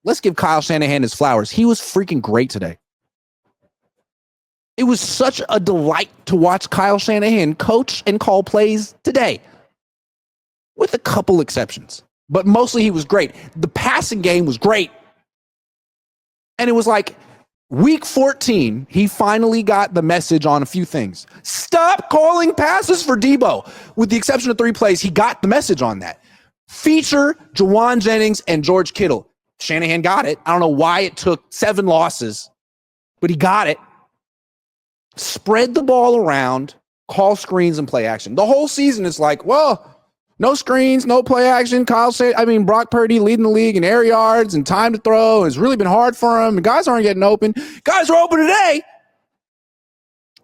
let's give Kyle Shanahan his flowers. He was freaking great today. It was such a delight to watch Kyle Shanahan coach and call plays today, with a couple exceptions. But mostly he was great. The passing game was great. And it was like week 14, he finally got the message on a few things. Stop calling passes for Debo. With the exception of 3 plays, he got the message on that. Feature Juwan Jennings and George Kittle. Shanahan got it. I don't know why it took 7 losses, but he got it. Spread the ball around, call screens and play action. The whole season is like, well, no screens, no play action. Brock Purdy leading the league in air yards and time to throw. It's really been hard for him. And guys aren't getting open. Guys are open today.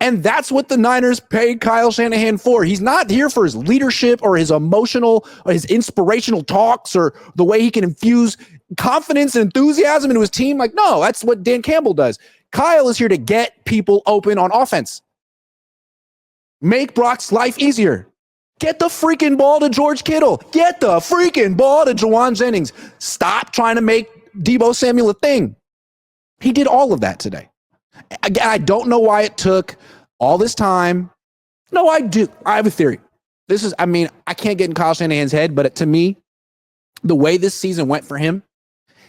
And that's what the Niners paid Kyle Shanahan for. He's not here for his leadership or his emotional or his inspirational talks or the way he can infuse confidence and enthusiasm into his team. Like, no, that's what Dan Campbell does. Kyle is here to get people open on offense. Make Brock's life easier. Get the freaking ball to George Kittle. Get the freaking ball to Juwan Jennings. Stop trying to make Debo Samuel a thing. He did all of that today. Again, I don't know why it took all this time. No, I do. I have a theory. I can't get in Kyle Shanahan's head, but to me, the way this season went for him,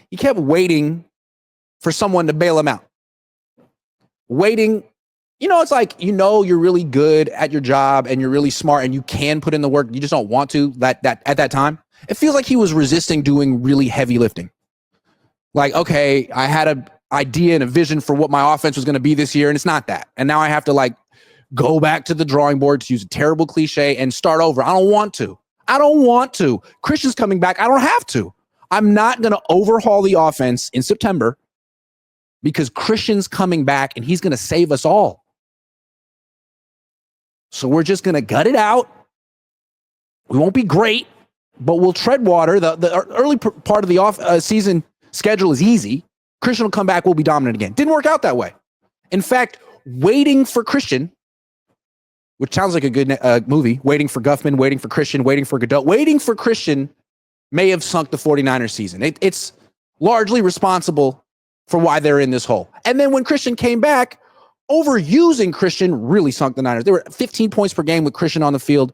he kept waiting for someone to bail him out. Waiting. It's like, you're really good at your job and you're really smart and you can put in the work. You just don't want to at that time. It feels like he was resisting doing really heavy lifting. Like, okay, I had an idea and a vision for what my offense was going to be this year, and it's not that. And now I have to go back to the drawing board, to use a terrible cliche, and start over. I don't want to. Christian's coming back. I don't have to. I'm not going to overhaul the offense in September because Christian's coming back and he's going to save us all. So we're just going to gut it out. We won't be great, but we'll tread water. The early part of the off-season schedule is easy. Christian will come back. We'll be dominant again. Didn't work out that way. In fact, waiting for Christian, which sounds like a good movie, waiting for Guffman, waiting for Christian, waiting for Godot, waiting for Christian may have sunk the 49ers season. It's largely responsible for why they're in this hole. And then when Christian came back, overusing Christian really sunk the Niners. They were 15 points per game with Christian on the field.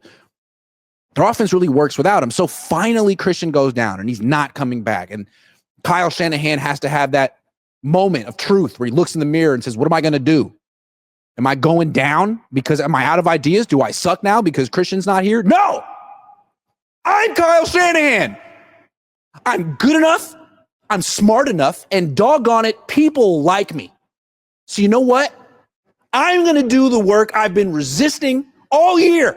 Their offense really works without him. So finally Christian goes down and he's not coming back. And Kyle Shanahan has to have that moment of truth where he looks in the mirror and says, what am I going to do? Am I going down because am I out of ideas? Do I suck now because Christian's not here? No! I'm Kyle Shanahan. I'm good enough. I'm smart enough. And doggone it, people like me. So you know what? I'm going to do the work I've been resisting all year.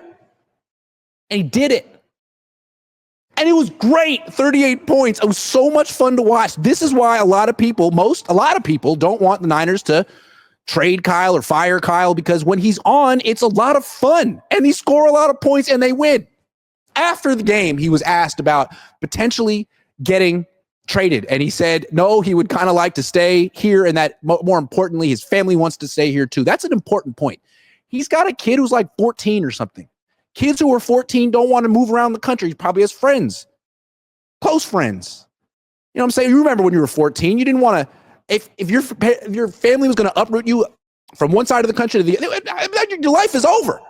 And he did it. And it was great. 38 points. It was so much fun to watch. This is why a lot of people don't want the Niners to trade Kyle or fire Kyle, because when he's on, it's a lot of fun and he score a lot of points and they win. After the game, he was asked about potentially getting traded. And he said, no, he would kind of like to stay here. And that more importantly, his family wants to stay here too. That's an important point. He's got a kid who's like 14 or something. Kids who are 14 don't want to move around the country. He probably has friends, close friends. You know what I'm saying? You remember when you were 14, you didn't want to, if your family was going to uproot you from one side of the country to the other, your life is over.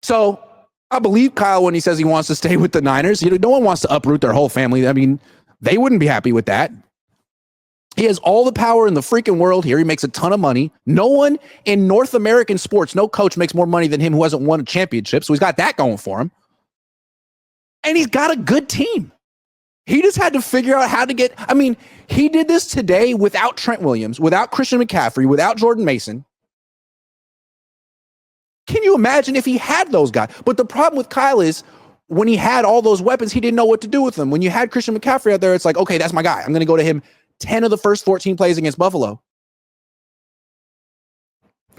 So I believe Kyle when he says he wants to stay with the Niners. No one wants to uproot their whole family. I mean, they wouldn't be happy with that. He has all the power in the freaking world here. He makes a ton of money. No one in North American sports, no coach makes more money than him who hasn't won a championship. So he's got that going for him. And he's got a good team. He just had to figure out how to get, he did this today without Trent Williams, without Christian McCaffrey, without Jordan Mason. Can you imagine if he had those guys? But the problem with Kyle is when he had all those weapons, he didn't know what to do with them. When you had Christian McCaffrey out there, it's like, okay, that's my guy. I'm going to go to him 10 of the first 14 plays against Buffalo.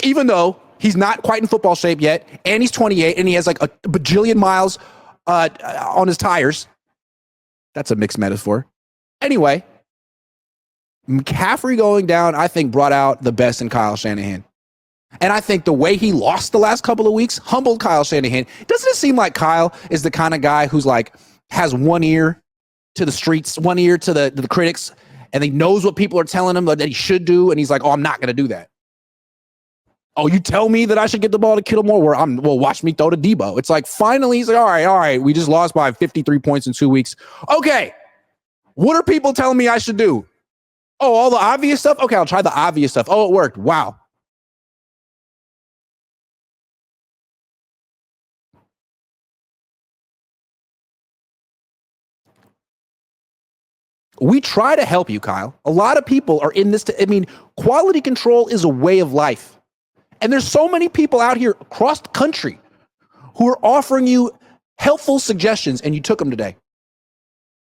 Even though he's not quite in football shape yet, and he's 28, and he has like a bajillion miles on his tires. That's a mixed metaphor. Anyway, McCaffrey going down, I think, brought out the best in Kyle Shanahan. And I think the way he lost the last couple of weeks humbled Kyle Shanahan. Doesn't it seem like Kyle is the kind of guy who's like, has one ear to the streets, one ear to the critics, and he knows what people are telling him that he should do, and he's like, oh, I'm not going to do that. Oh, you tell me that I should get the ball to Kittle more? Well, watch me throw to Debo. It's like, finally, he's like, all right. We just lost by 53 points in 2 weeks. Okay, what are people telling me I should do? Oh, all the obvious stuff? Okay, I'll try the obvious stuff. Oh, it worked. Wow. We try to help you, Kyle. A lot of people are in this. Quality control is a way of life. And there's so many people out here across the country who are offering you helpful suggestions, and you took them today.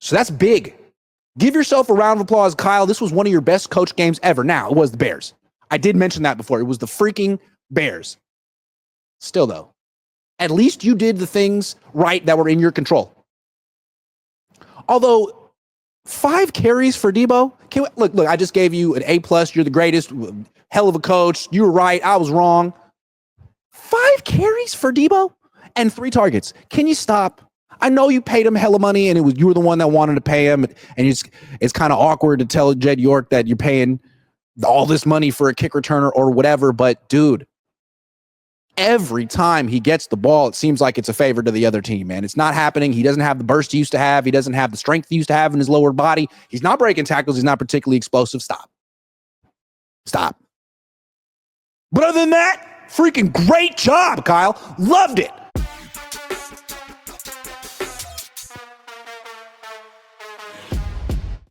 So that's big. Give yourself a round of applause, Kyle. This was one of your best coach games ever. Now, it was the Bears. I did mention that before. It was the freaking Bears. Still, though, at least you did the things right that were in your control. Although, 5 carries for Debo. Look, I just gave you an A+. You're the greatest. Hell of a coach. You were right. I was wrong. 5 carries for Debo and 3 targets. Can you stop? I know you paid him hella money, and you were the one that wanted to pay him. And it's kind of awkward to tell Jed York that you're paying all this money for a kick returner or whatever. But dude, every time he gets the ball, it seems like it's a favor to the other team, man. It's not happening. He doesn't have the burst he used to have. He doesn't have the strength he used to have in his lower body. He's not breaking tackles. He's not particularly explosive. Stop. But other than that, freaking great job, Kyle. Loved it.